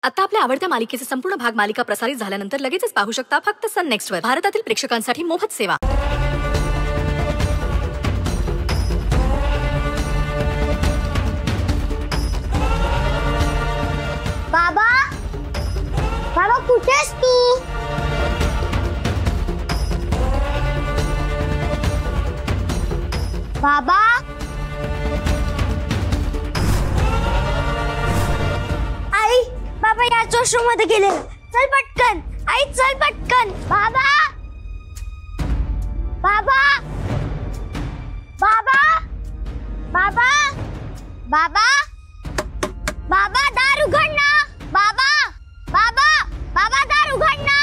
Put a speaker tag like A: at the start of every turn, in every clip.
A: आता आपल्या आवडत्या मालिकेचे संपूर्ण भाग मालिका प्रसारित झाल्यानंतर लगेचच पाहू शकता फक्त सन नेक्स्ट वर. भारतातील प्रेक्षकांसाठी मोफत सेवा.
B: बाबा, बाबा कुठेस तू? बाबा, आई, बाबा याच वॉशरूम मध्ये गेले. चल पटकन आई, चल पटकन. बाबा, बाबा, बाबा, बाबा, बाबा, बाबा दार उघड ना. बाबा, बाबा, बाबा दार उघड ना.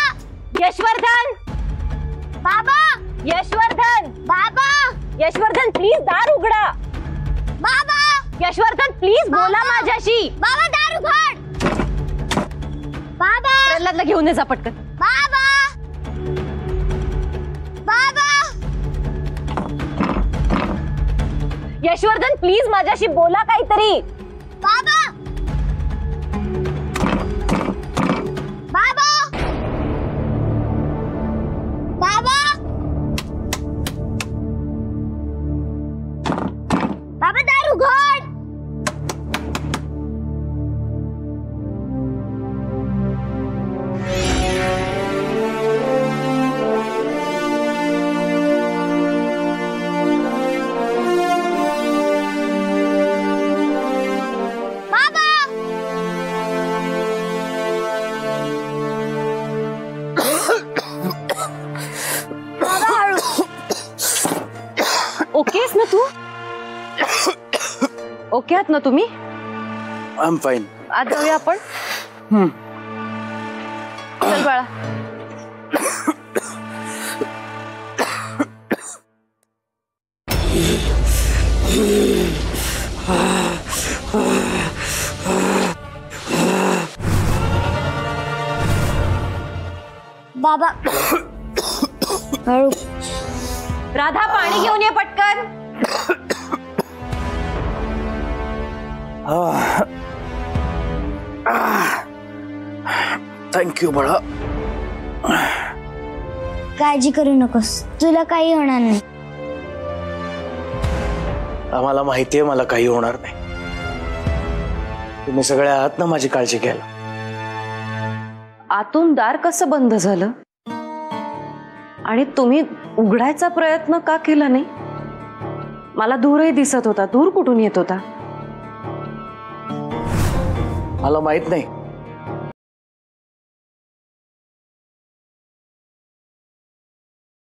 C: यशवर्धन,
B: बाबा,
C: यशवर्धन,
B: बाबा,
C: यशवर्धन प्लीज दार उघडा.
B: बाबा,
C: यशवर्धन प्लीज बोला माझ्याशी.
B: बाबा दार उघड. बाबा,
C: प्रल्हादला घेऊन ये जा पटकन.
B: बाबा, बाबा,
C: यशवर्धन प्लीज माझ्याशी बोला काहीतरी.
B: बाबा, बाबा, बाबा, बाबा दार उघड.
C: ओके आहेस ना तू? ओके आहात ना तुम्ही?
D: I am fine.
C: आज जाऊया आपण. चल बाळा.
B: बाबा, हळू.
C: राधा पाणी घेऊन ये पटकन.
D: थँक्यू बाळा.
B: काळजी करू नकोस, तुला काही होणार नाही.
D: आम्हाला माहितीये मला काही होणार नाही. तुम्ही सगळे आहात ना माझी काळजी घ्यायला.
C: आतून दार कसं बंद झालं आणि तुम्ही उघडायचा प्रयत्न का केला नाही? मला दूरही दिसत होता. दूर कुठून येत होता?
D: मला माहित नाही.